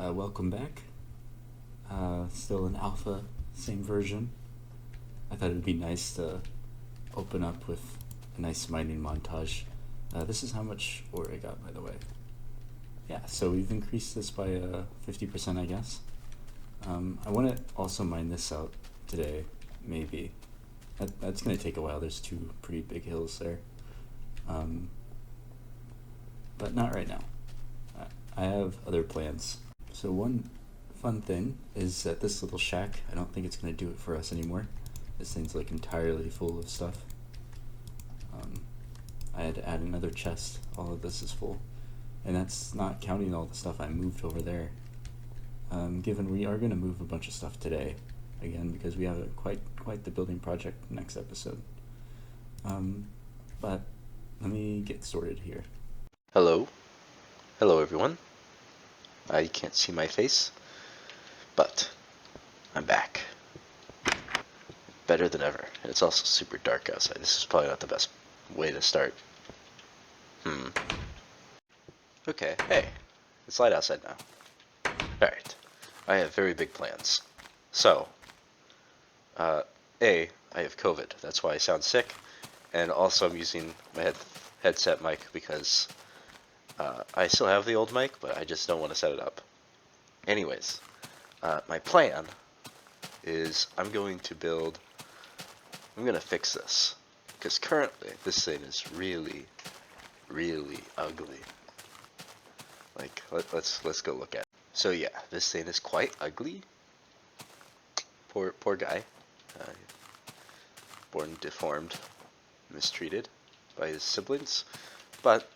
Welcome back. Still in alpha, same version. I thought it would be nice to open up with a nice mining montage. This is how much ore I got, by the way. Yeah, so we've increased this by 50%, I guess. I want to also mine this out today, maybe. That's going to take a while. There's two pretty big hills there. But not right now. I have other plans. So one fun thing is that this little shack, I don't think it's going to do it for us anymore. This thing's like entirely full of stuff. I had to add another chest. All of this is full. And that's not counting all the stuff I moved over there. Given we are going to move a bunch of stuff today, again, because we have quite the building project next episode. But let me get sorted here. Hello. Hello, everyone. You can't see my face, but I'm back. Better than ever. And it's also super dark outside. This is probably not the best way to start. Okay, hey. It's light outside now. Alright. I have very big plans. So, I have COVID. That's why I sound sick. And also I'm using my headset mic because I still have the old mic, but I just don't want to set it up. Anyways, my plan is I'm going to fix this. Because currently, this thing is really, really ugly. Like, let's go look at it. So yeah, this thing is quite ugly. Poor guy. Born deformed, mistreated by his siblings. But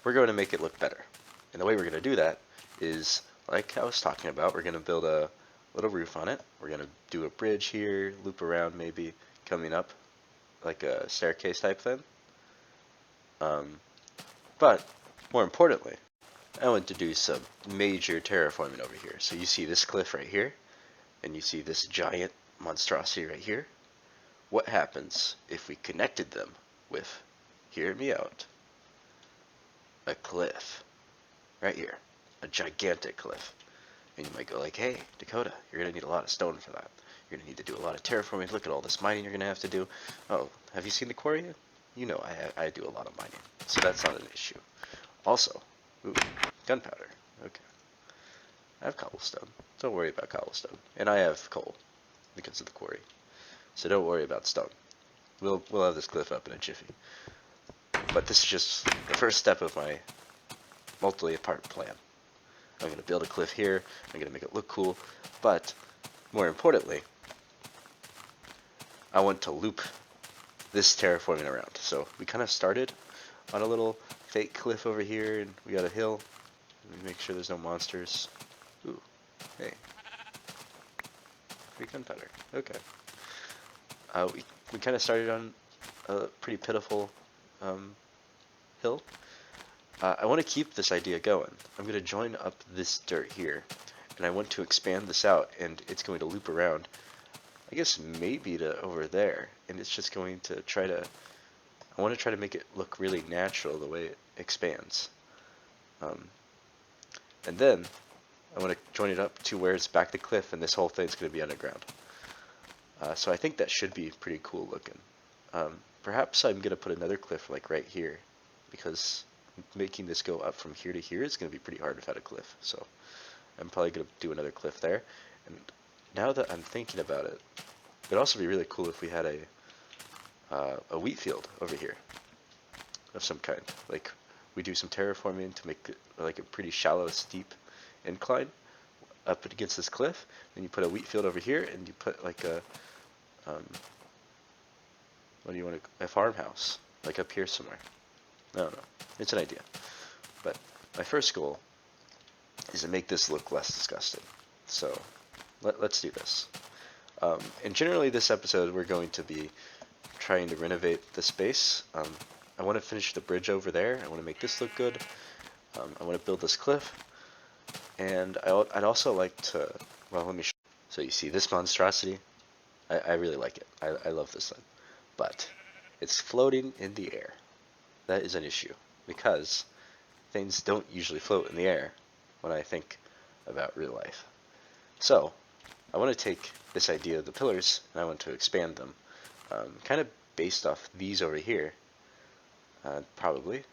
we're going to make it look better. And the way we're going to do that is, like I was talking about, we're going to build a little roof on it. We're going to do a bridge here, loop around maybe, coming up, like a staircase type thing. But, more importantly, I want to do some major terraforming over here. So you see this cliff right here, and you see this giant monstrosity right here. What happens if we connected them with, hear me out, a cliff right here, a gigantic cliff? And you might go like, hey, Dakota, you're going to need a lot of stone for that. You're going to need to do a lot of terraforming. Look at all this mining you're going to have to do. Oh, have you seen the quarry? You know I do a lot of mining, so that's not an issue. Also, ooh, gunpowder. Okay. I have cobblestone. Don't worry about cobblestone. And I have coal because of the quarry. So don't worry about stone. We'll have this cliff up in a jiffy. But this is just the first step of my multi-part plan. I'm going to build a cliff here. I'm going to make it look cool. But more importantly, I want to loop this terraforming around. So we kind of started on a little fake cliff over here, and we got a hill. Let me make sure there's no monsters. Ooh, hey. Free gunpowder. Okay. We kind of started on a pretty pitiful hill. I want to keep this idea going. I'm going to join up this dirt here, and I want to expand this out, and it's going to loop around, I guess maybe to over there, and it's just going to I want to try to make it look really natural the way it expands. And then I want to join it up to where it's back the cliff, and this whole thing's going to be underground. So I think that should be pretty cool looking. Perhaps I'm going to put another cliff like right here, because making this go up from here to here is going to be pretty hard without a cliff. So I'm probably going to do another cliff there. And now that I'm thinking about it, it'd also be really cool if we had a wheat field over here of some kind. Like we do some terraforming to make it like a pretty shallow, steep incline up against this cliff. Then you put a wheat field over here, and you put like a what do you want to, a farmhouse like up here somewhere. I don't know. It's an idea. But my first goal is to make this look less disgusting. So let's do this. And generally this episode we're going to be trying to renovate the space. I want to finish the bridge over there. I want to make this look good. I want to build this cliff. And I'd also like to, well, let me show you. So you see this monstrosity? I really like it. I love this thing. But it's floating in the air. That is an issue, because things don't usually float in the air when I think about real life. So, I want to take this idea of the pillars and I want to expand them, kind of based off these over here, probably,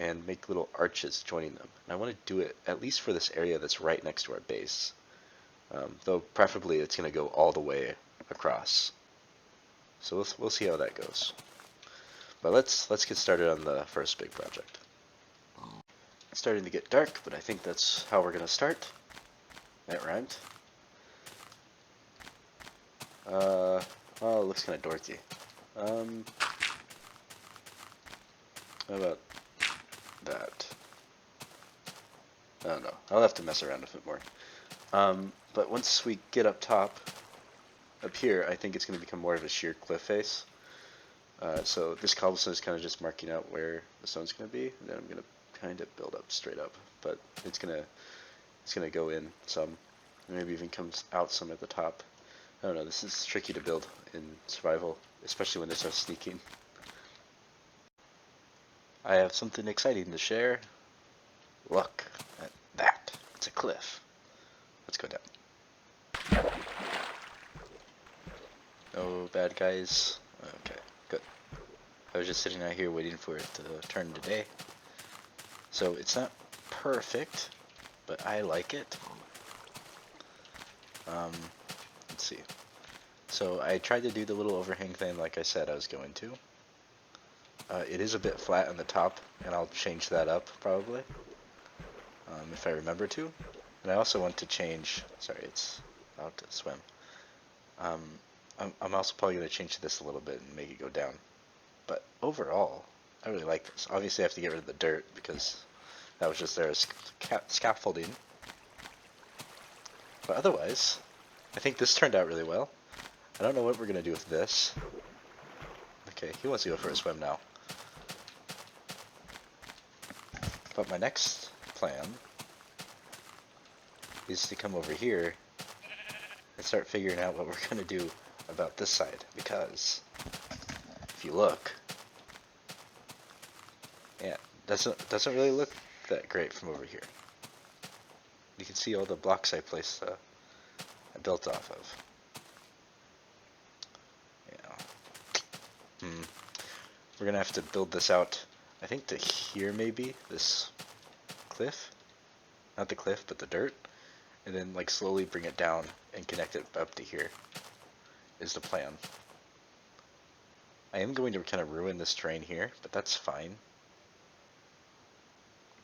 and make little arches joining them. And I want to do it at least for this area that's right next to our base, though preferably it's going to go all the way across. So we'll see how that goes. But let's get started on the first big project. It's starting to get dark, but I think that's how we're going to start. That rhymed. Well, it looks kind of dorky. How about that? I don't know. I'll have to mess around with it more. But once we get up top, up here, I think it's going to become more of a sheer cliff face. So this cobblestone is kind of just marking out where the stone's going to be. And then I'm going to kind of build up straight up, but it's going to go in some, maybe even comes out some at the top. I don't know. This is tricky to build in survival, especially when they're so sneaking. I have something exciting to share. Look at that. It's a cliff. Let's go down. No bad guys. Okay, good. I was just sitting out here waiting for it to turn today. So it's not perfect, but I like it. Let's see. So I tried to do the little overhang thing like I said I was going to. It is a bit flat on the top, and I'll change that up probably, if I remember to. And I also want to change, sorry, it's out to swim. I'm also probably going to change this a little bit and make it go down. But overall, I really like this. Obviously I have to get rid of the dirt because that was just there as scaffolding. But otherwise, I think this turned out really well. I don't know what we're going to do with this. Okay, he wants to go for a swim now. But my next plan is to come over here and start figuring out what we're going to do about this side, because if you look, yeah, doesn't really look that great from over here. You can see all the blocks I placed, I built off of. Yeah. We're gonna have to build this out, I think to here maybe, this cliff. Not the cliff, but the dirt. And then like slowly bring it down and connect it up to here is the plan. I am going to kind of ruin this terrain here, but that's fine.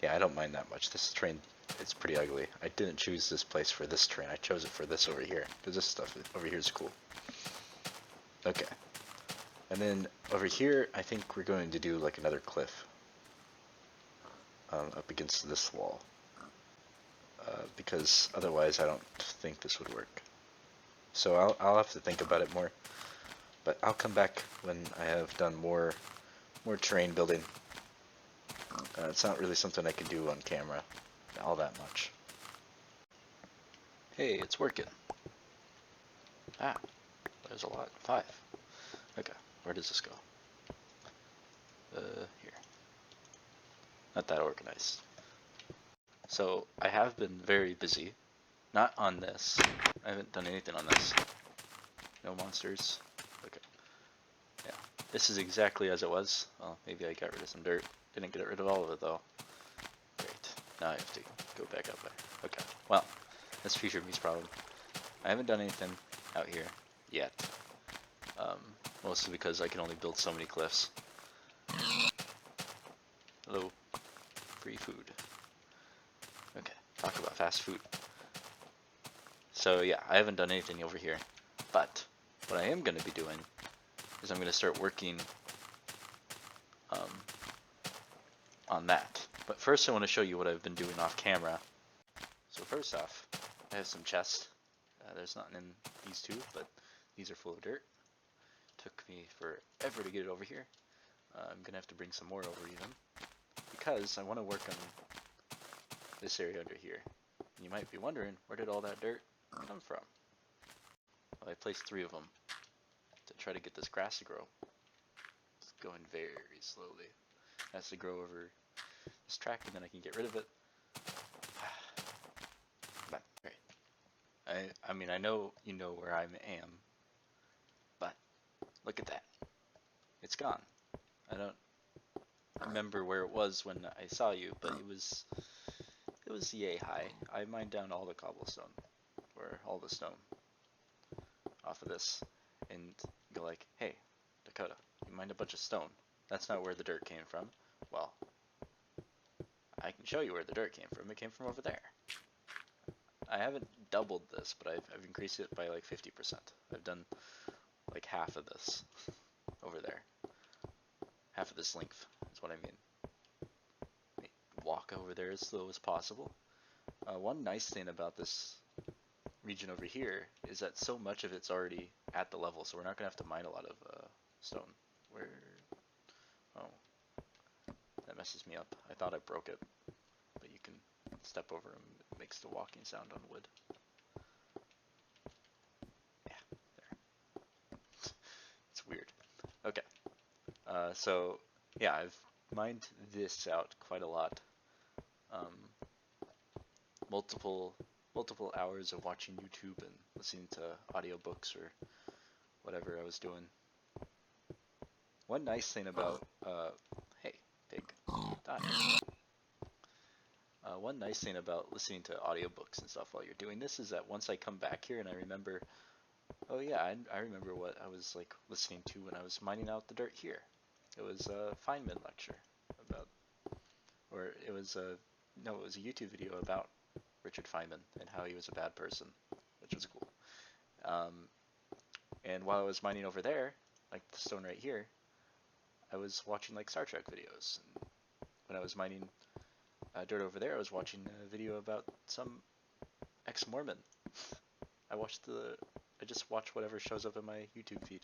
Yeah, I don't mind that much. This terrain, it's pretty ugly. I didn't choose this place for this terrain. I chose it for this over here, because this stuff over here is cool. Okay. And then over here, I think we're going to do like another cliff up against this wall, because otherwise I don't think this would work. So I'll have to think about it more, but I'll come back when I have done more terrain building. It's not really something I can do on camera all that much. Hey, it's working. Ah, there's a lot. 5. Okay, where does this go? Here. Not that organized. So, I have been very busy. Not on this. I haven't done anything on this. No monsters. Okay. Yeah. This is exactly as it was. Well, maybe I got rid of some dirt. Didn't get rid of all of it though. Great. Now I have to go back up there. Okay. Well, that's Future Me's problem. I haven't done anything out here yet. Mostly because I can only build so many cliffs. Hello. Free food. Okay. Talk about fast food. So yeah, I haven't done anything over here. But what I am going to be doing is I'm going to start working on that. But first I want to show you what I've been doing off camera. So first off, I have some chests. There's nothing in these two, but these are full of dirt. Took me forever to get it over here. I'm going to have to bring some more over even, because I want to work on this area under here. And you might be wondering, where did all that dirt come from? Well, I placed 3 of them to try to get this grass to grow. It's going very slowly. It has to grow over this track, and then I can get rid of it. But I mean, I know you know where I am, but look at that. It's gone. I don't remember where it was when I saw you, but it was yay high. I mined down all the cobblestone, or all the stone, off of this, and go like, hey, Dakota, you mined a bunch of stone. That's not where the dirt came from. Well, I can show you where the dirt came from. It came from over there. I haven't doubled this, but I've increased it by like 50%. I've done like half of this over there. Half of this length is what I mean. Walk over there as slow as possible. One nice thing about this region over here is that so much of it's already at the level, so we're not gonna have to mine a lot of stone. Where? Oh, that messes me up. I thought I broke it, but you can step over and it makes the walking sound on wood. Yeah, there. It's weird. Okay. So yeah, I've mined this out quite a lot. Multiple hours of watching YouTube and listening to audiobooks or whatever I was doing. One nice thing about hey, pig, die. One nice thing about listening to audiobooks and stuff while you're doing this is that once I come back here and I remember, oh yeah, I remember what I was like listening to when I was mining out the dirt here. It was a Feynman lecture about, or it was a, no, it was a YouTube video about Richard Feynman and how he was a bad person, which was cool. And while I was mining over there, like the stone right here, I was watching like Star Trek videos. And when I was mining dirt over there, I was watching a video about some ex-Mormon. I just watch whatever shows up in my YouTube feed,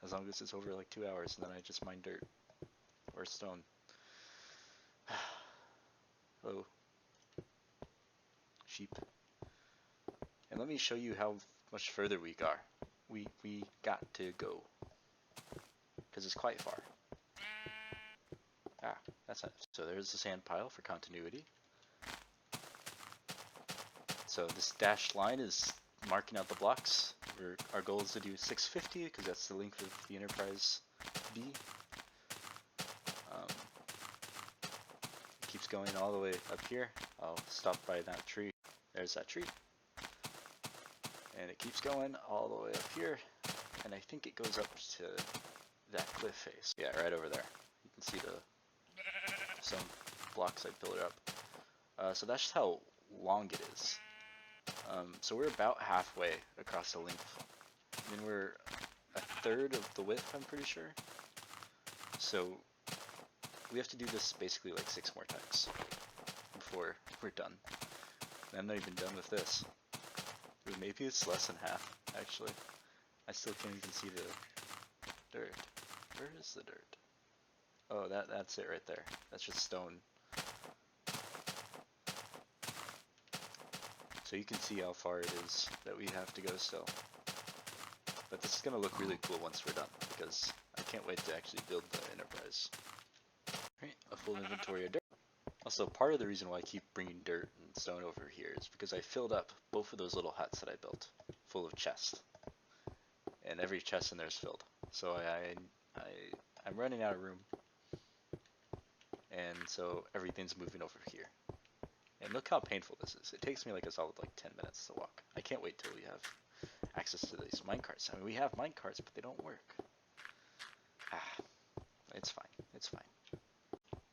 as long as it's over like 2 hours, and then I just mine dirt or stone. Hello, sheep. And let me show you how much further we got. We got to go, because it's quite far. Ah, that's it. So there's the sand pile for continuity. So this dashed line is marking out the blocks. Our goal is to do 650 because that's the length of the Enterprise B. It keeps going all the way up here. I'll stop by that tree. There's that tree. And it keeps going all the way up here. And I think it goes up to that cliff face. Yeah, right over there. You can see some blocks I pillared up. So that's just how long it is. So we're about halfway across the length. I mean, we're a third of the width, I'm pretty sure. So we have to do this basically like 6 more times before we're done. And I'm not even done with this. Ooh, maybe it's less than half, actually. I still can't even see the dirt. Where is the dirt? Oh, that's it right there. That's just stone. So you can see how far it is that we have to go still. But this is going to look really cool once we're done, because I can't wait to actually build the Enterprise. Alright, a full inventory of dirt. Also, part of the reason why I keep bringing dirt and stone over here is because I filled up both of those little huts that I built, full of chests. And every chest in there is filled. So I'm running out of room. And so everything's moving over here. And look how painful this is. It takes me like a solid like 10 minutes to walk. I can't wait till we have access to these minecarts. I mean, we have minecarts, but they don't work. Ah, it's fine. It's fine.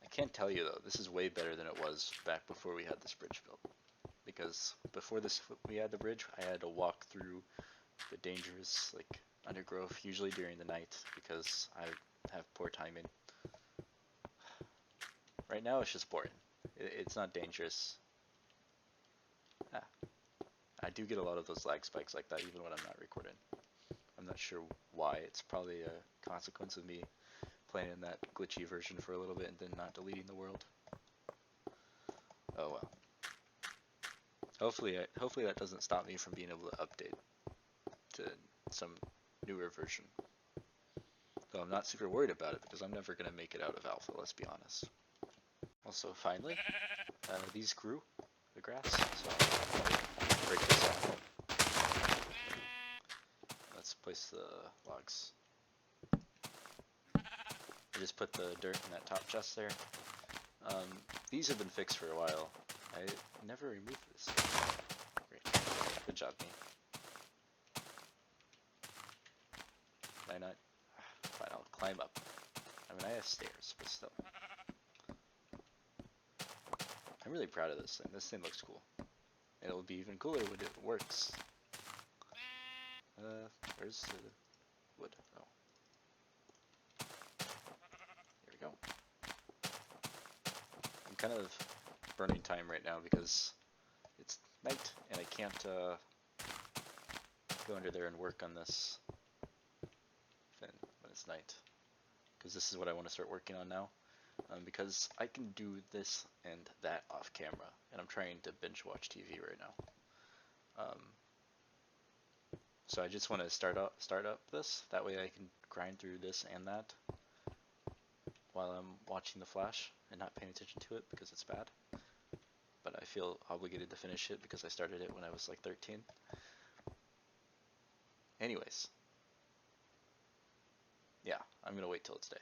I can't tell you though, this is way better than it was back before we had this bridge built. Because before we had the bridge, I had to walk through the dangerous like undergrowth, usually during the night, because I have poor timing. Right now it's just boring. It's not dangerous. Ah, I do get a lot of those lag spikes like that even when I'm not recording. I'm not sure why. It's probably a consequence of me playing in that glitchy version for a little bit and then not deleting the world. Oh well. Hopefully that doesn't stop me from being able to update to some newer version. Though I'm not super worried about it because I'm never going to make it out of alpha, let's be honest. Also, finally, these grew, the grass, so break this off. Let's place the logs. I just put the dirt in that top chest there. These have been fixed for a while. I never removed this. Great. Good job, me. Can I not? Fine, I'll climb up. I mean, I have stairs, but still. I'm really proud of this thing. This thing looks cool. And it'll be even cooler when it works. Where's the wood? Oh. Here we go. I'm kind of burning time right now because it's night and I can't go under there and work on this when it's night. Because this is what I want to start working on now. Because I can do this and that off camera, and I'm trying to binge watch TV right now. So I just want to start up this. That way I can grind through this and that while I'm watching The Flash and not paying attention to it because it's bad. But I feel obligated to finish it because I started it when I was like 13. Anyways, yeah, I'm gonna wait till it's day.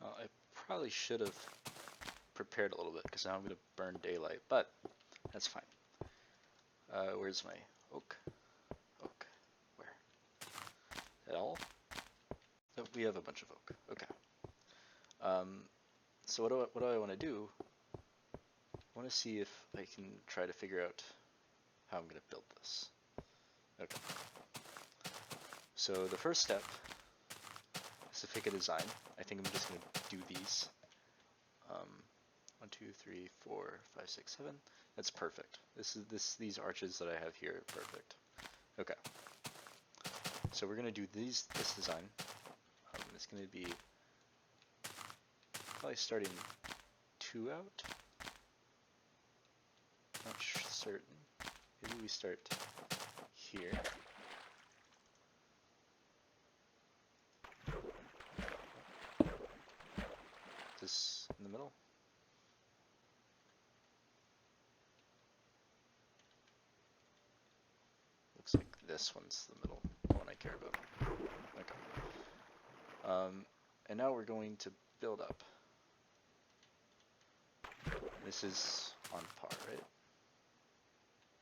I probably should have prepared a little bit because now I'm going to burn daylight, but that's fine. Where's my oak? Oak. Where? At all? Oh, we have a bunch of oak. Okay. So what do I want to do? I want to see if I can try to figure out how I'm going to build this. Okay. So the first step is to pick a design. I think I'm just going to do these. 1, 2, 3, 4, 5, 6, 7. That's perfect. These arches that I have here are perfect. Okay. So we're gonna do this design. It's gonna be probably starting 2 out. Not certain. Maybe we start here. This in the middle. Looks like this one's the middle, the one I care about. Okay. And now we're going to build up. This is on par, right?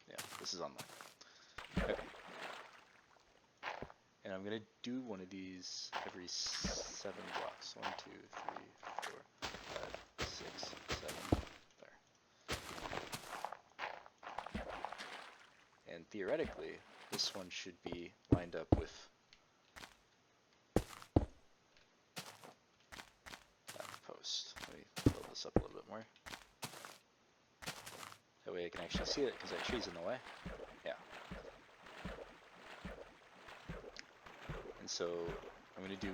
Yeah, this is on line. Okay. And I'm gonna do one of these every 7 blocks. 1, 2, 3, 4, 5, 6, 7. There. And theoretically, this one should be lined up with that post. Let me build this up a little bit more. That way I can actually see it because that tree's in the way. Yeah. And so I'm going to do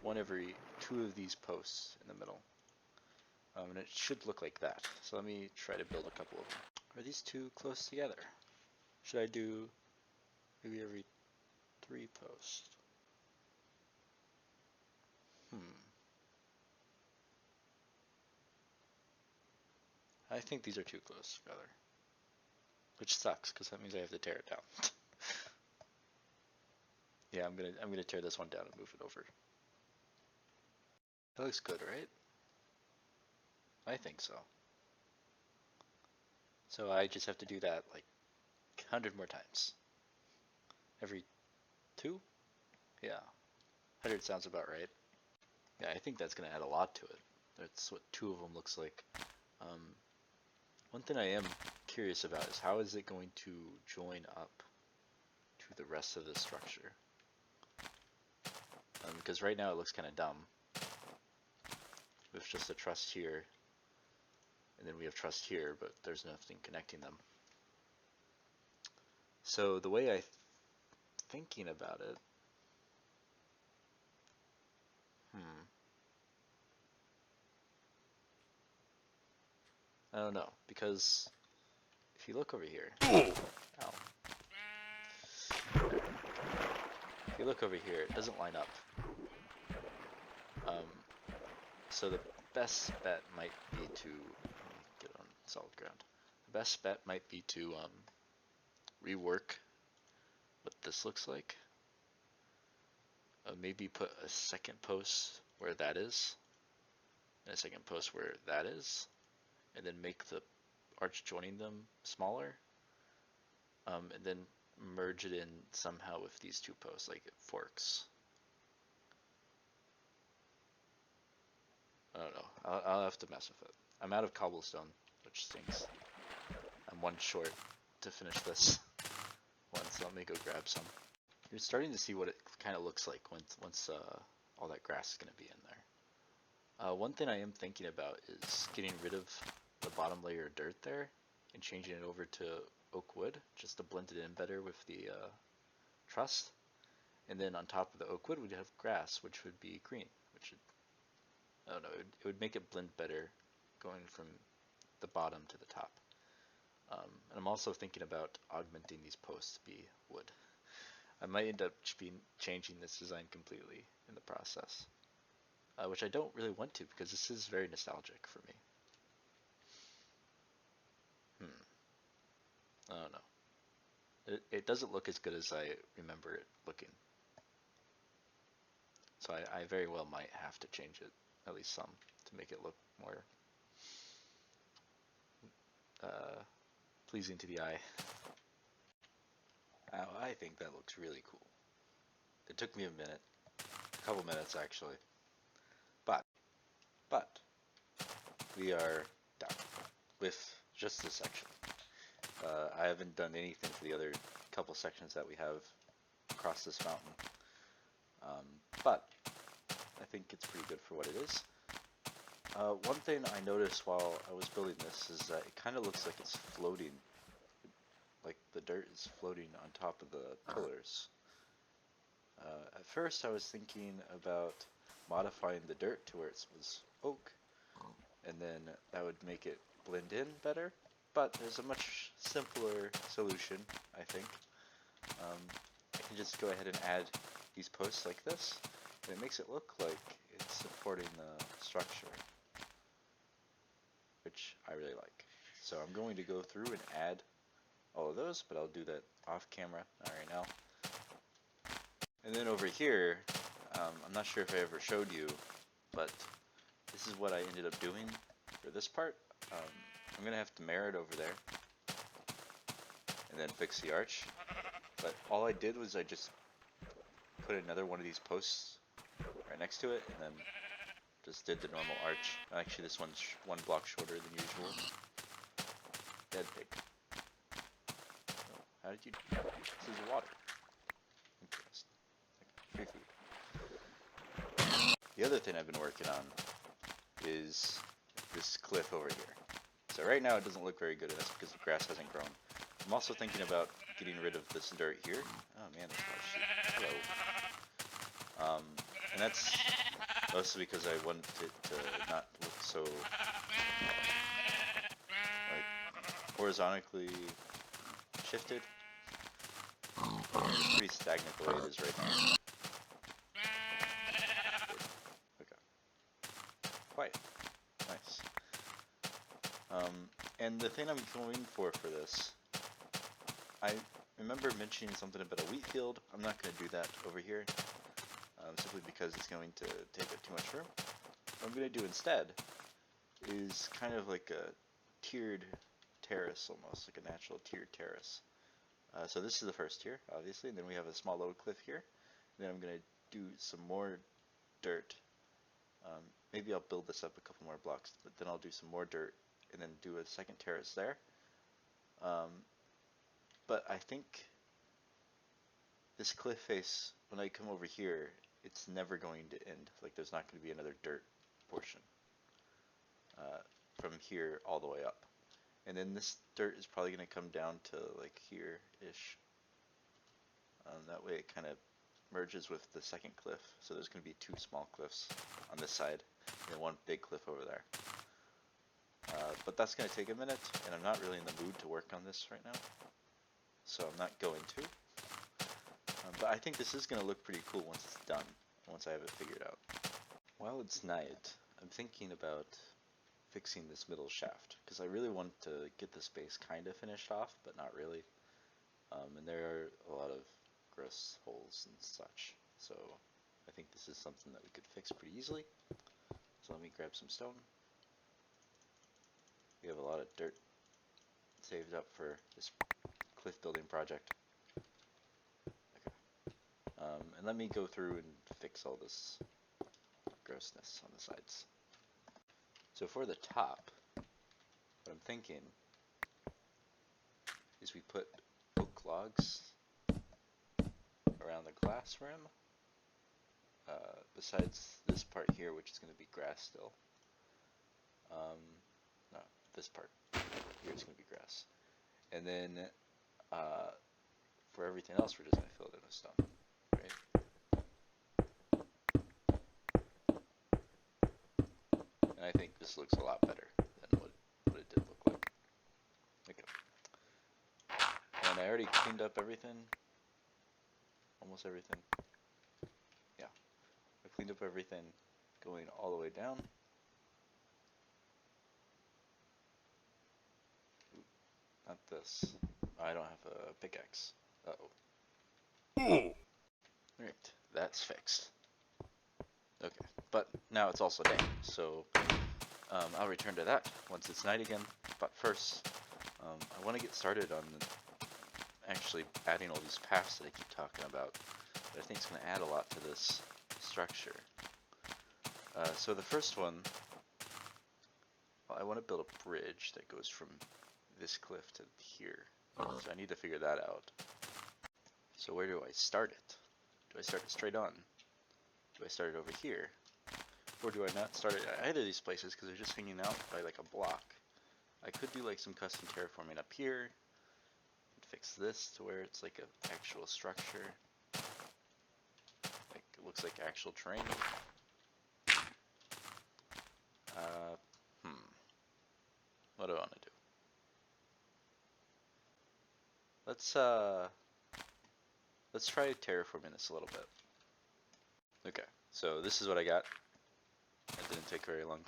one every 2 of these posts in the middle. And it should look like that. So let me try to build a couple of them. Are these 2 close together? Should I do maybe every 3 posts? I think these are too close together. Which sucks, because that means I have to tear it down. Yeah, I'm gonna tear this one down and move it over. That looks good, right? I think so. So I just have to do that like 100 more times. Every 2? Yeah. 100 sounds about right. Yeah, I think that's gonna add a lot to it. That's what 2 of them looks like. One thing I am curious about is how is it going to join up to the rest of the structure? Because right now it looks kind of dumb. With just a truss here, and then we have truss here, but there's nothing connecting them. So the way I'm thinking about it, I don't know, because if you look over here, ow. If you look over here, it doesn't line up. So the best bet might be to, let me get on solid ground. The best bet might be to rework what this looks like. Maybe put a second post where that is, and a second post where that is, and then make the arch joining them smaller, and then merge it in somehow with these two posts, like it forks. I don't know. I'll have to mess with it. I'm out of cobblestone, which stinks. I'm one short to finish this one, so let me go grab some. You're starting to see what it kind of looks like once all that grass is going to be in there. One thing I am thinking about is getting rid of the bottom layer of dirt there and changing it over to oak wood, just to blend it in better with the truss. And then on top of the oak wood, we'd have grass, which would be green, which would, I don't know, it would make it blend better going from the bottom to the top. And I'm also thinking about augmenting these posts to be wood. I might end up changing this design completely in the process, which I don't really want to because this is very nostalgic for me. I don't know. It doesn't look as good as I remember it looking. So I very well might have to change it, at least some, to make it look more pleasing to the eye. Now, I think that looks really cool. It took me a minute, a couple minutes actually, but we are done with just this section. I haven't done anything to the other couple sections that we have across this mountain, but I think it's pretty good for what it is. One thing I noticed while I was building this is that it kind of looks like it's floating, like the dirt is floating on top of the pillars. At first I was thinking about modifying the dirt to where it was oak, and then that would make it blend in better, but there's a much simpler solution, I think. I can just go ahead and add these posts like this, and it makes it look like it's supporting the structure, which I really like. So I'm going to go through and add all of those, but I'll do that off camera, not right now. And then over here, I'm not sure if I ever showed you, but this is what I ended up doing for this part. I'm going to have to mirror it over there, and then fix the arch. But all I did was I just put another one of these posts right next to it, and then just did the normal arch. Actually, this one's one block shorter than usual. Dead pig. Oh, how did you... This is water. Interesting. Free food. The other thing I've been working on is this cliff over here. So right now it doesn't look very good, and that's because the grass hasn't grown. I'm also thinking about getting rid of this dirt here. Oh man, that's a lot of sheep. Hello. And that's mostly because I want it to not look so like horizontally shifted. It's pretty stagnant the way it is right now. Okay. Quiet. Nice. And the thing I'm going for this, I remember mentioning something about a wheat field. I'm not going to do that over here, simply because it's going to take up too much room. What I'm going to do instead is kind of like a tiered terrace, almost like a natural tiered terrace. So this is the first tier, obviously, and then we have a small little cliff here. And then I'm going to do some more dirt. Maybe I'll build this up a couple more blocks, but then I'll do some more dirt and then do a second terrace there. But I think this cliff face, when I come over here, it's never going to end. Like, there's not going to be another dirt portion from here all the way up. And then this dirt is probably going to come down to like here-ish. That way it kind of merges with the second cliff. So there's going to be two small cliffs on this side and then one big cliff over there. But that's going to take a minute, and I'm not really in the mood to work on this right now. So I'm not going to. But I think this is going to look pretty cool once it's done, once I have it figured out. While it's night, I'm thinking about fixing this middle shaft, because I really want to get this base kind of finished off, but not really. And there are a lot of gross holes and such, so I think this is something that we could fix pretty easily. So let me grab some stone. We have a lot of dirt saved up for this cliff building project. Okay. And let me go through and fix all this grossness on the sides. So for the top, what I'm thinking is we put oak logs around the glass rim, besides this part here, which is going to be grass still. No, this part here is going to be grass. And then for everything else, we're just going to fill it in with stone, right? And I think this looks a lot better than what it did look like. Okay. And I already cleaned up everything. Almost everything. Yeah. I cleaned up everything going all the way down. Ooh, not this. I don't have a pickaxe. Uh-oh. Alright, that's fixed. Okay, but now it's also day, so I'll return to that once it's night again. But first, I want to get started on actually adding all these paths that I keep talking about. But I think it's going to add a lot to this structure. So the first one, well, I want to build a bridge that goes from this cliff to here. So I need to figure that out. So where do I start it? Do I start it straight on? Do I start it over here? Or do I not start it at either of these places because they're just hanging out by like a block? I could do like some custom terraforming up here. Fix this to where it's like an actual structure. Like it looks like actual terrain. What do I want to do? Let's try terraforming this a little bit. Okay, so this is what I got. It didn't take very long.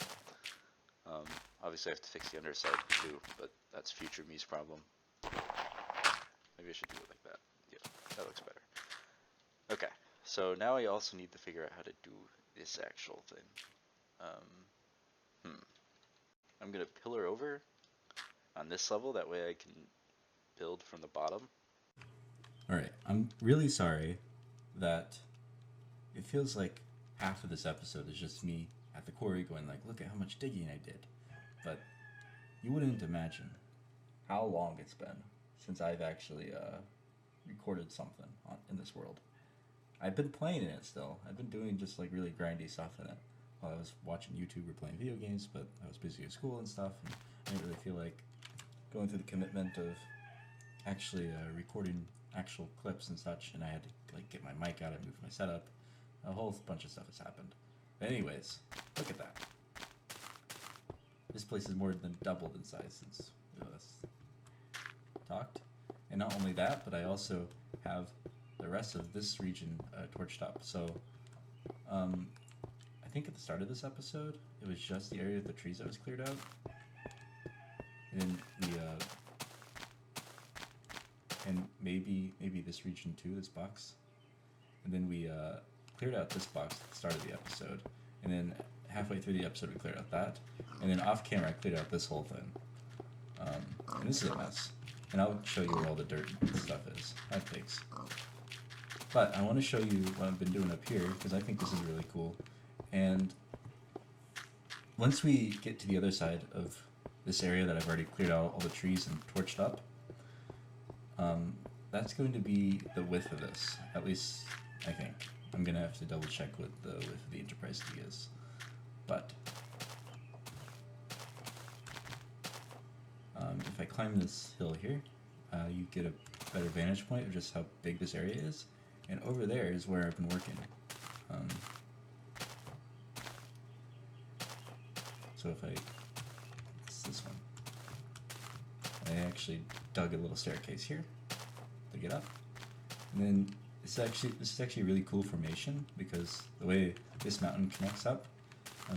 Obviously I have to fix the underside too, but that's future me's problem. Maybe I should do it like that. Yeah, that looks better. Okay, so now I also need to figure out how to do this actual thing. I'm gonna pillar over on this level, that way I can build from the bottom. Alright, I'm really sorry that it feels like half of this episode is just me at the quarry going like, look at how much digging I did. But you wouldn't imagine how long it's been since I've actually recorded something in this world. I've been playing in it still. I've been doing just like really grindy stuff in it while I was watching YouTube or playing video games, but I was busy at school and stuff, and I didn't really feel like going through the commitment of actually recording actual clips and such, and I had to like get my mic out and move my setup. A whole bunch of stuff has happened. But anyways, look at that. This place is more than doubled in size since we last talked. And not only that, but I also have the rest of this region torched up. So I think at the start of this episode, it was just the area of the trees that was cleared out. And then and maybe this region too, this box. And then we cleared out this box at the start of the episode. And then halfway through the episode, we cleared out that. And then off camera, I cleared out this whole thing. And this is a mess. And I'll show you where all the dirt and stuff is. I have pigs. But I want to show you what I've been doing up here, because I think this is really cool. And once we get to the other side of this area that I've already cleared out all the trees and torched up, that's going to be the width of this. At least, I think. I'm going to have to double check what the width of the Enterprise D is. But if I climb this hill here, you get a better vantage point of just how big this area is. And over there is where I've been working. So if it's this one. I actually dug a little staircase here to get up. And then this is actually a really cool formation because the way this mountain connects up,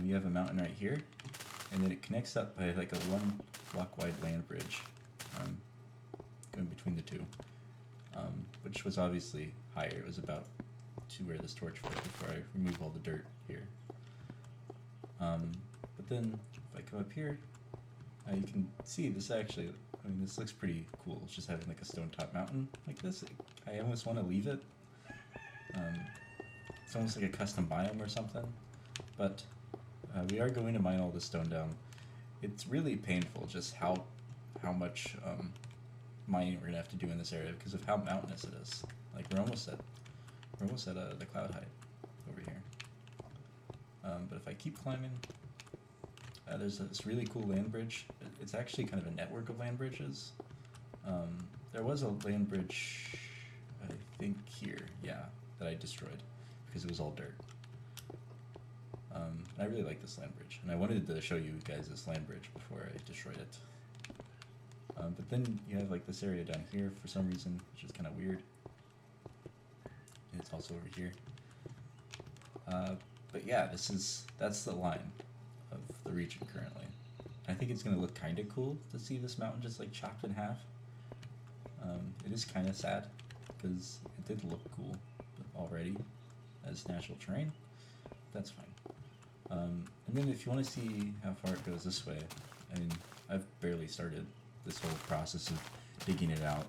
you have a mountain right here, and then it connects up by like a 1 block wide land bridge, going between the two, which was obviously higher. It was about to where this torch was before I remove all the dirt here. But then if I come up here, you can see this actually, I mean, this looks pretty cool. It's just having like a stone top mountain like this. I almost want to leave it. It's almost like a custom biome or something. But we are going to mine all this stone down. It's really painful just how much mining we're gonna have to do in this area because of how mountainous it is. Like we're almost at the cloud height over here. But if I keep climbing, there's this really cool land bridge. It's actually kind of a network of land bridges. There was a land bridge, I think here, yeah, that I destroyed because it was all dirt. And I really like this land bridge, and I wanted to show you guys this land bridge before I destroyed it. But then you have like this area down here for some reason, which is kind of weird. And it's also over here. But yeah, that's the line of the region currently. I think it's gonna look kind of cool to see this mountain just like chopped in half. It is kind of sad because it did look cool already as natural terrain. That's fine. And then if you want to see how far it goes this way, I mean, I've barely started this whole process of digging it out.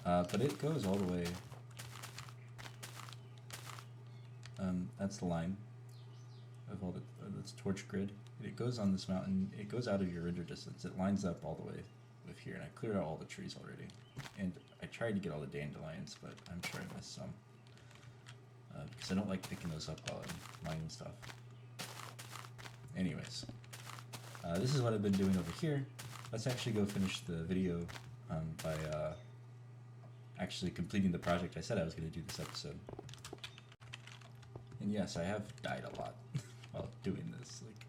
But it goes all the way. That's the line of all this torch grid. It goes on this mountain. It goes out of your render distance. It lines up all the way with here, and I cleared out all the trees already. And I tried to get all the dandelions, but I'm sure I missed some. Because I don't like picking those up while I'm mining stuff. Anyways, this is what I've been doing over here. Let's actually go finish the video by actually completing the project I said I was going to do this episode. And yes, I have died a lot while doing this. Like,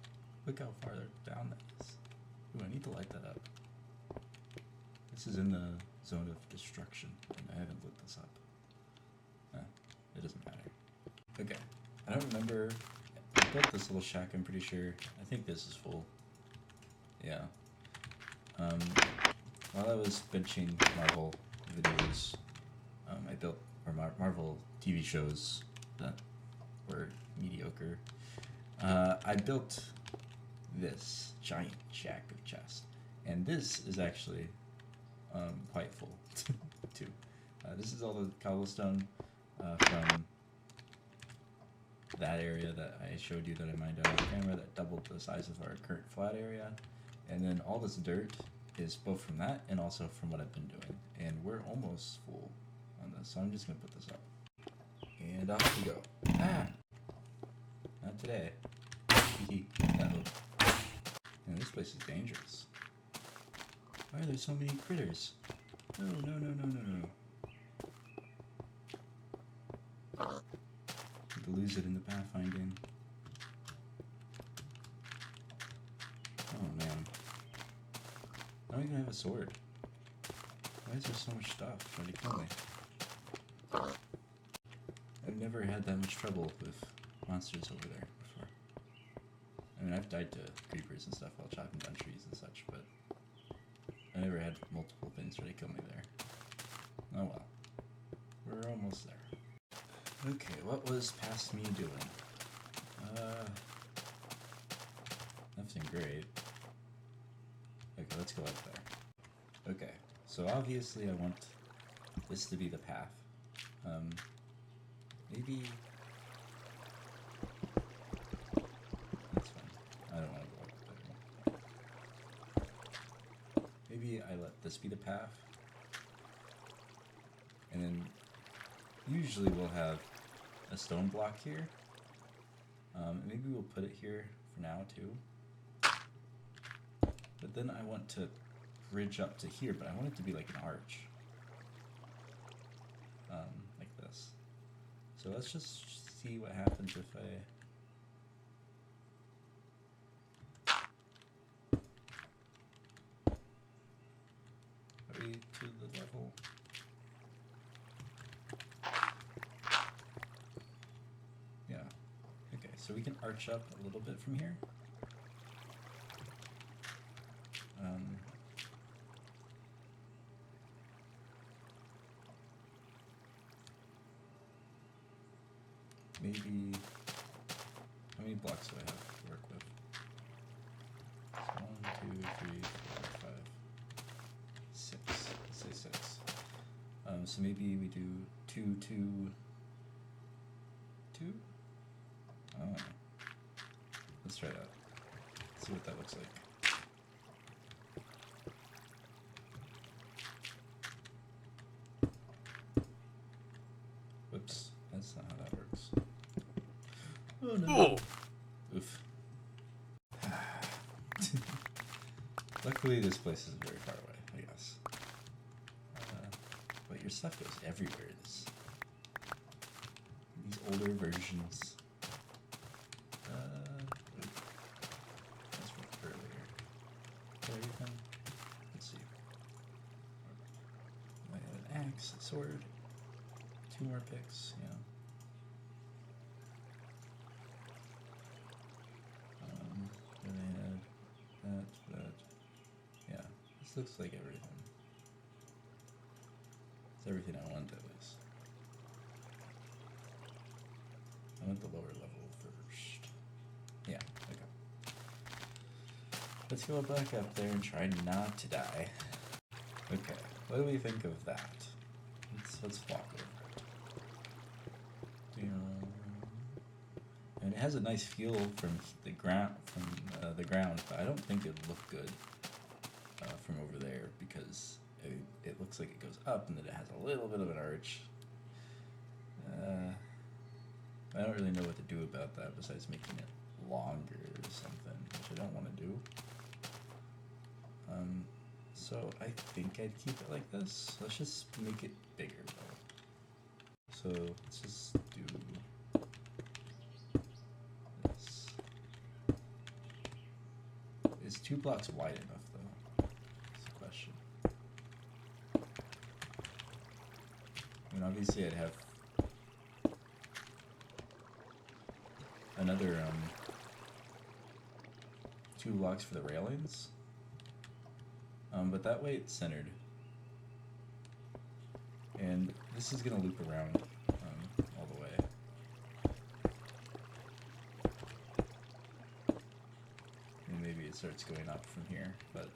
look how far down that is. Ooh, I need to light that up. This is in the zone of destruction, and I haven't lit this up. It doesn't matter. Okay, I don't remember. I built this little shack, I'm pretty sure. I think this is full. Yeah. While I was benching Marvel videos, I built Marvel TV shows that were mediocre. I built this giant shack of chests, and this is actually quite full too. This is all the cobblestone from that area that I showed you that I mined out on camera that doubled the size of our current flat area, and then all this dirt is both from that and also from what I've been doing, and we're almost full on this, so I'm just gonna put this up and off we go. Not today. And this place is dangerous. Why are there so many critters? No. To lose it in the pathfinding. Oh man. I don't even have a sword. Why is there so much stuff trying to kill me? I've never had that much trouble with monsters over there before. I mean, I've died to creepers and stuff while chopping down trees and such, but I never had multiple things try to kill me there. Oh well. We're almost there. Okay, what was past me doing? Nothing great. Okay, let's go up there. Okay, so obviously I want this to be the path. Maybe... That's fine. I don't want to go up there. Maybe I let this be the path. And then usually we'll have a stone block here. Maybe we'll put it here for now too. But then I want to bridge up to here, but I want it to be like an arch. Like this. So let's just see what happens if Are we to the level? so we can arch up a little bit from here. Maybe, how many blocks do I have to work with? 1, 2, 3, 4, 5, 6. Let's say 6. So maybe we do 2, 2, 2? Oh. Let's try that. See what that looks like. Whoops, that's not how that works. Oh no. Oh. Oof. Luckily, this place isn't very far away, I guess. But your stuff goes everywhere. These older versions. That's from earlier. Everything. Let's see. I have an axe, a sword, 2 more picks. Yeah. Then I had that. Yeah, this looks like everything. It's everything I want, at least. I want the lower level first. Yeah, okay. Let's go back up there and try not to die. Okay, what do we think of that? Let's walk over it. And it has a nice feel from the ground, but I don't think it'd look good from over there because it looks like it goes up and then it has a little bit of an arch. I don't really know what to do about that besides making it longer or something, which I don't want to do. So I think I'd keep it like this. Let's just make it bigger though. So let's just do this. Is 2 blocks wide enough though? That's the question. I mean, obviously I'd have another 2 blocks for the railings, but that way it's centered, and this is gonna loop around all the way. And maybe it starts going up from here, but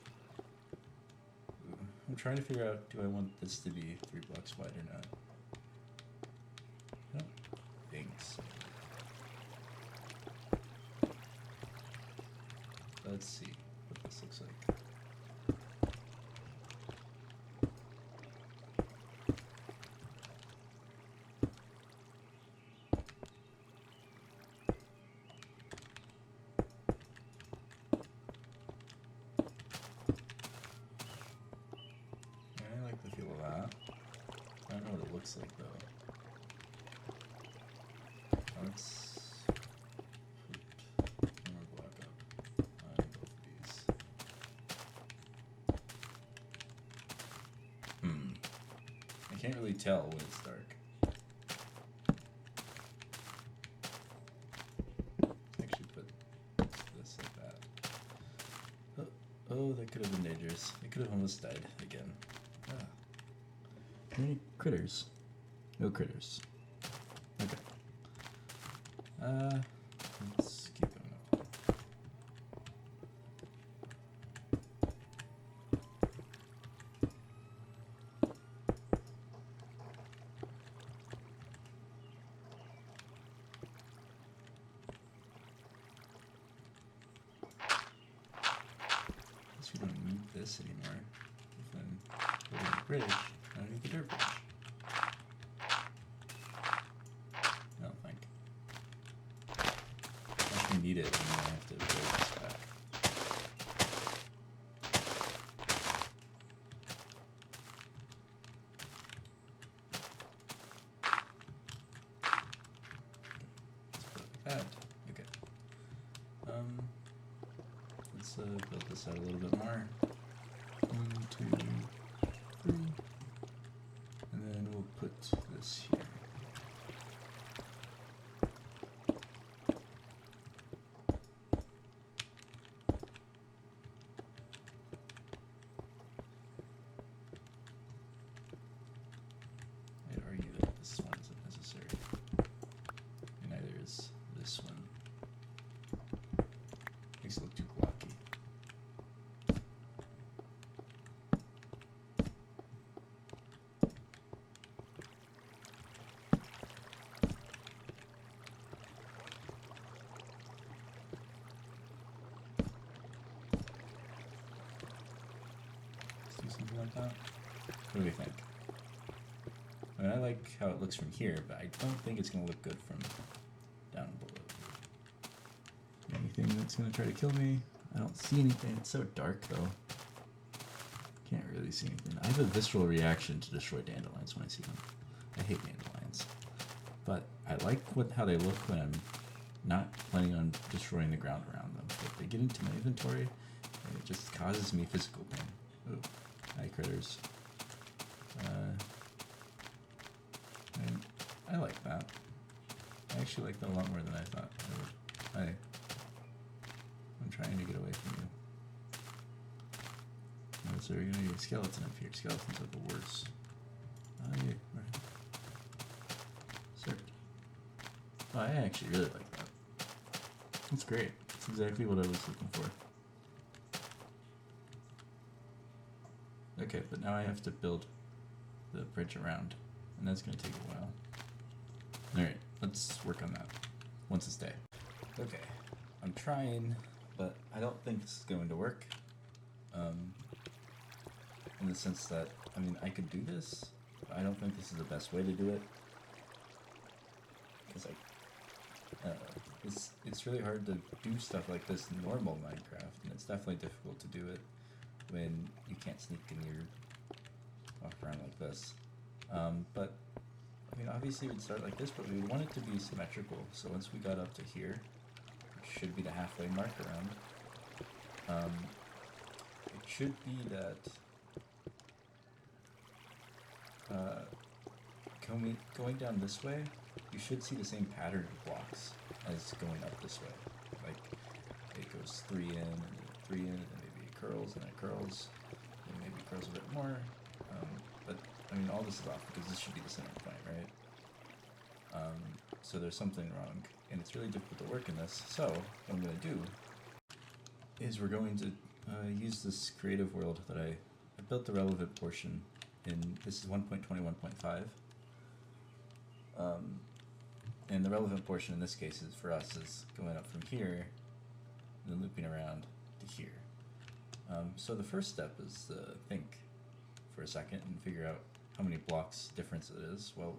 I'm trying to figure out, do I want this to be 3 blocks wide or not? I don't think so. Let's see what this looks like. I like the feel of that. I don't know what it looks like though. Let's put one more block up on both of these. I can't really tell when it's dark. Actually put this like that. Oh, that could have been dangerous. It could have almost died again. Ah. Are there any critters? No critters. Okay. Let's keep going up. Guess we don't need this anymore. If I'm building a bridge, I don't need the dirt bridge. I don't think. If we need it, then I have to build this back. Let's put it like that. Okay. Let's build this out a little bit more. 1, 2, 3. And then we'll put this here. What do we think? I mean, I like how it looks from here, but I don't think it's gonna look good from down below. Anything that's gonna try to kill me? I don't see anything. It's so dark though. Can't really see anything. I have a visceral reaction to destroy dandelions when I see them. I hate dandelions. But I like how they look when I'm not planning on destroying the ground around them. If they get into my inventory, it just causes me physical pain. Ooh, hi critters. And I like that. I actually like that a lot more than I thought I would. I'm trying to get away from you. No, so we're gonna get a skeleton up here. Skeletons are the worst. Yeah, right. Sir. Oh, I actually really like that. That's great. That's exactly what I was looking for. Okay, but now I have to build the bridge around, and that's gonna take a while. Alright, let's work on that. Once it's day. Okay, I'm trying, but I don't think this is going to work. In the sense that, I mean, I could do this, but I don't think this is the best way to do it. Because it's really hard to do stuff like this in normal Minecraft, and it's definitely difficult to do it when you can't sneak and you're walk around like this. But I mean, obviously we'd start like this, but we would want it to be symmetrical. So once we got up to here, which should be the halfway mark around, it should be that going down this way, you should see the same pattern of blocks as going up this way. Like it goes 3 in, and then 3 in, and then maybe it curls, and it curls, and maybe it curls a bit more. But I mean, all this is off because this should be the center point, right? So there's something wrong, and it's really difficult to work in this. So what I'm going to do is we're going to use this creative world that I built the relevant portion in. This is 1.21.5. And the relevant portion in this case is for us is going up from here and then looping around to here. So the first step is to think for a second and figure out how many blocks difference it is. Well,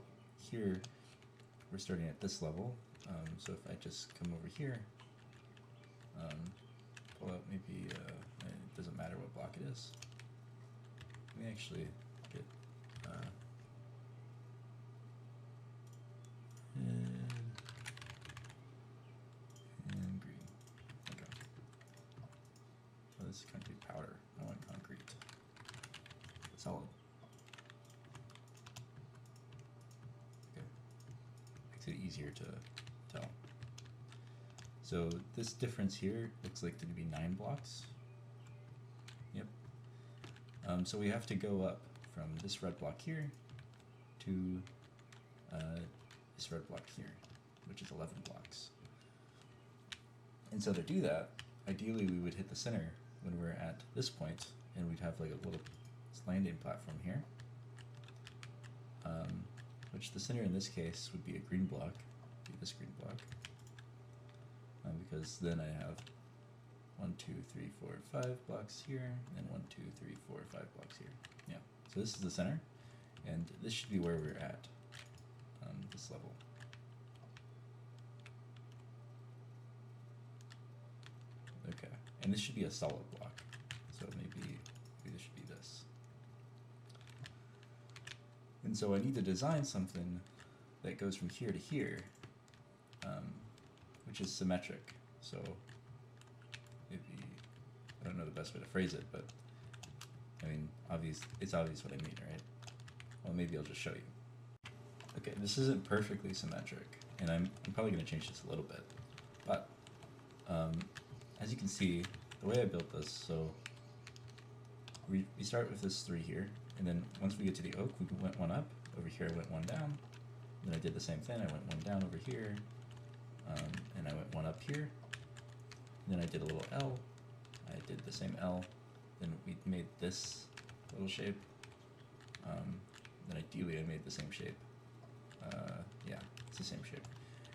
here we're starting at this level, so if I just come over here, pull out maybe, it doesn't matter what block it is. Let me actually get, and green. Okay. Oh, this is concrete powder. I want concrete. Solid. Okay. Makes it easier to tell. So this difference here looks like to be 9 blocks. Yep. So we have to go up from this red block here to this red block here, which is 11 blocks. And so to do that, ideally we would hit the center when we're at this point, and we'd have like a little landing platform here, which the center in this case would be a green block, be this green block, because then I have 1, 2, 3, 4, 5 blocks here, and 1, 2, 3, 4, 5 blocks here. Yeah, so this is the center, and this should be where we're at, this level. Okay, and this should be a solid block, so maybe this should be this. And so I need to design something that goes from here to here, which is symmetric. So maybe, I don't know the best way to phrase it, but I mean, it's obvious what I mean, right? Well, maybe I'll just show you. Okay, this isn't perfectly symmetric, and I'm probably going to change this a little bit, but as you can see, the way I built this, so we start with this 3 here, and then once we get to the oak, we went 1 up. Over here, I went 1 down. Then I did the same thing. I went 1 down over here, and I went 1 up here. And then I did a little L. I did the same L. Then we made this little shape. Then ideally, I made the same shape. Yeah, it's the same shape.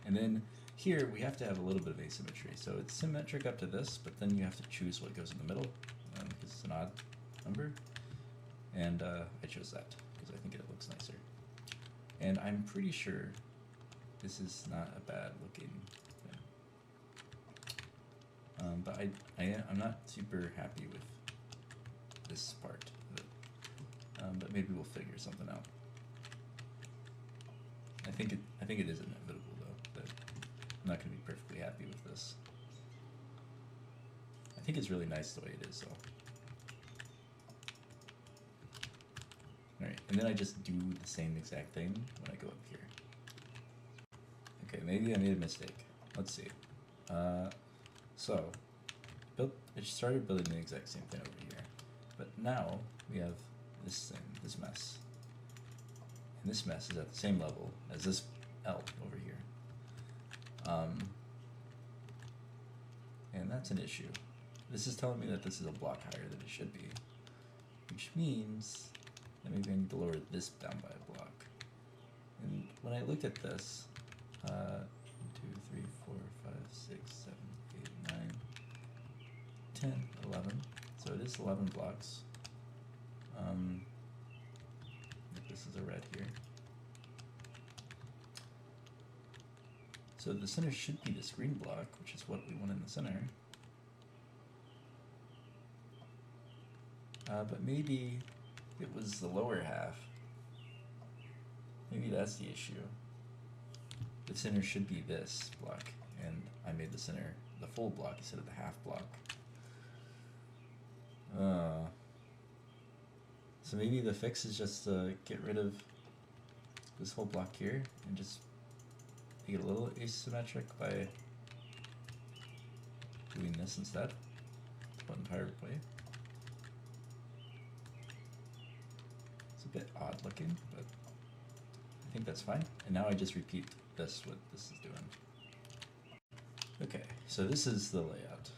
And then here we have to have a little bit of asymmetry. So it's symmetric up to this, but then you have to choose what goes in the middle, because it's an odd number. And I chose that because I think it looks nicer. And I'm pretty sure this is not a bad looking thing. But I'm not super happy with this part of it. But maybe we'll figure something out. I think it is inevitable though that I'm not gonna be perfectly happy with this. I think it's really nice the way it is though. Alright, and then I just do the same exact thing when I go up here. Okay, maybe I made a mistake. Let's see. So I started building the exact same thing over here, but now we have this thing, this mess, and this mess is at the same level as this L over here, and that's an issue. This is telling me that this is a block higher than it should be, which means that maybe I need to lower this down by a block. And when I looked at this, 1, 2, 3, 4, 5, 6, 7, 8, 9, 10, 11. So it is 11 blocks. This is a red here. So the center should be this green block, which is what we want in the center. But maybe it was the lower half. Maybe that's the issue. The center should be this block, and I made the center the full block instead of the half block. So maybe the fix is just to get rid of this whole block here and just make it a little asymmetric by doing this instead. Button pirate way. It's a bit odd looking, but I think that's fine. And now I just repeat this, what this is doing. Okay, so this is the layout.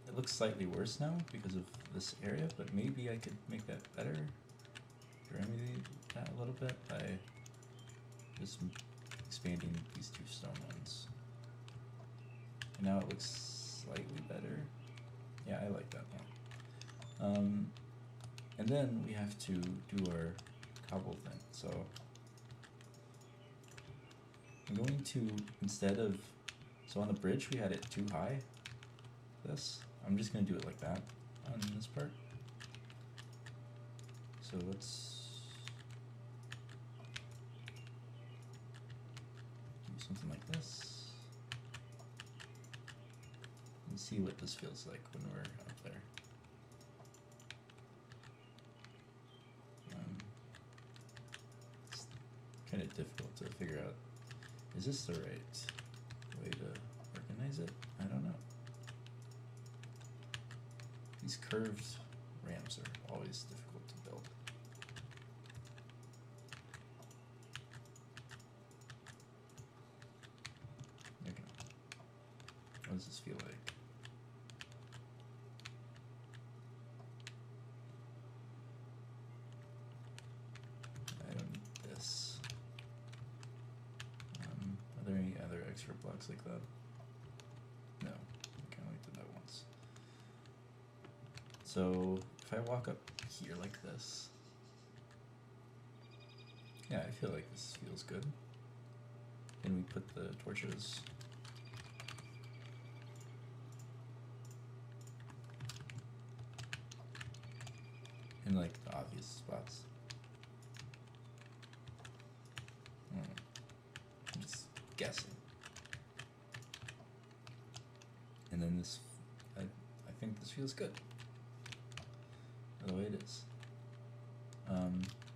It looks slightly worse now because of this area, but maybe I could make that better. Remedy that a little bit by just expanding these two stone ones. And now it looks slightly better. Yeah, I like that now. And then we have to do our cobble thing. So I'm going to, instead of, so on the bridge we had it too high, I'm just going to do it like that on this part. So let's do something like this and see what this feels like when we're up there. It's kind of difficult to figure out, is this the right way to organize it? I don't know. These curved ramps are always difficult to build. Okay. What does this feel like? I don't need this. Are there any other extra blocks like that? No. I kind of like that once. So if I walk up here like this, yeah, I feel like this feels good. And we put the torches in like the obvious spots. I'm just guessing. And then this, I think this feels good. The way it is.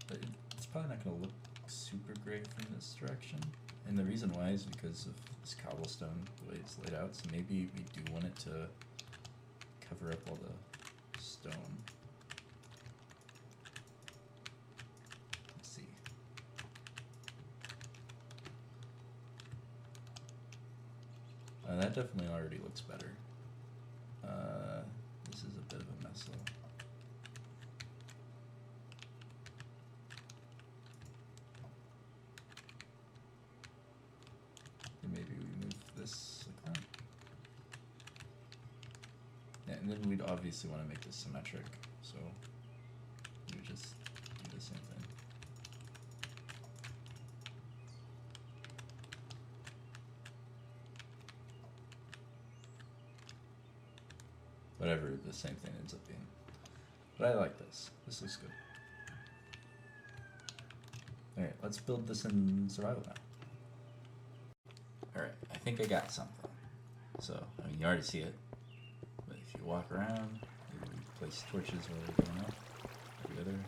But it's probably not going to look super great from this direction. And the reason why is because of this cobblestone, the way it's laid out. So maybe we do want it to cover up all the stone. Let's see. That definitely already looks better. This is a bit of a mess though. Maybe we move this like that. Yeah, and then we'd obviously want to make this symmetric, so whatever the same thing ends up being. But I like this. This looks good. Alright, let's build this in survival now. Alright, I think I got something. So, I mean, you already see it. But if you walk around, you place torches while they're going up. Every other.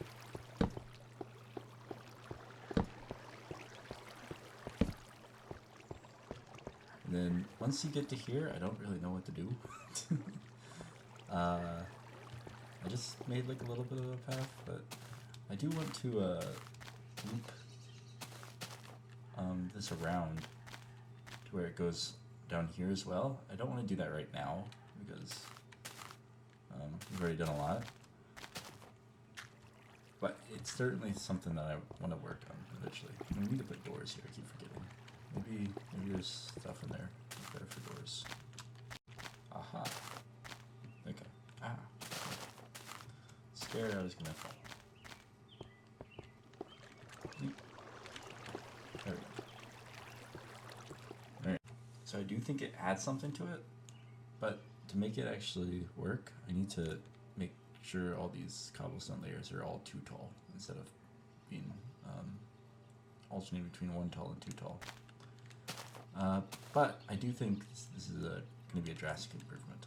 And then, once you get to here, I don't really know what to do. I just made like a little bit of a path, but I do want to loop this around to where it goes down here as well. I don't want to do that right now because we've already done a lot, but it's certainly something that I want to work on eventually. We need to put doors here. I keep forgetting. Maybe there's stuff in there for doors. Aha. Okay. Ah. Scared I was gonna fall. There we go. Alright. So I do think it adds something to it, but to make it actually work, I need to make sure all these cobblestone layers are all 2 tall instead of being alternating between 1 tall and 2 tall. But I do think this is going to be a drastic improvement.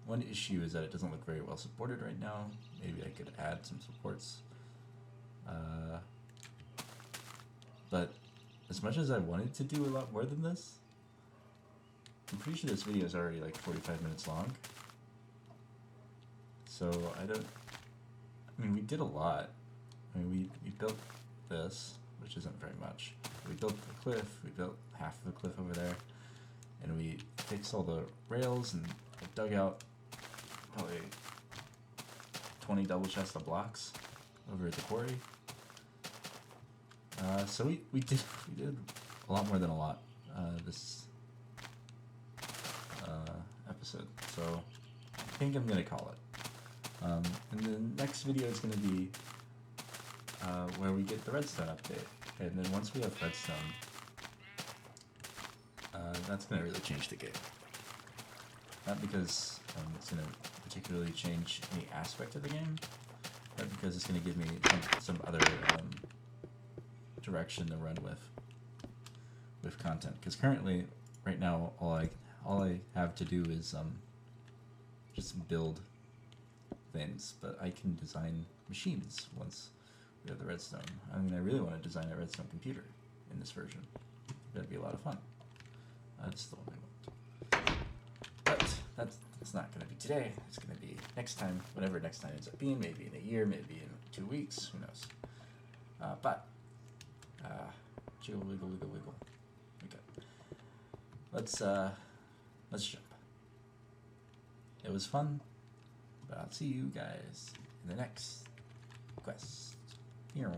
One issue is that it doesn't look very well supported right now. Maybe I could add some supports. But as much as I wanted to do a lot more than this, I'm pretty sure this video is already like 45 minutes long. So I mean, we did a lot. I mean, we built this, which isn't very much. We built the cliff, we built half of the cliff over there, and we fixed all the rails and dug out probably 20 double chests of blocks over at the quarry. So we did a lot more than a lot this episode. So I think I'm gonna call it. And the next video is gonna be where we get the redstone update. And then once we have redstone, that's going to really change the game. Not because it's going to particularly change any aspect of the game, but because it's going to give me some other direction to run with content. Because currently, right now, all I have to do is just build things, but I can design machines once we have the redstone. I mean, I really want to design a redstone computer in this version. That'd be a lot of fun. That's the only one. But that's not going to be today. It's going to be next time, whatever next time ends up being. Maybe in a year, maybe in 2 weeks. Who knows? Jiggle, wiggle, wiggle, wiggle. Okay. Let's jump. It was fun, but I'll see you guys in the next quest. Here.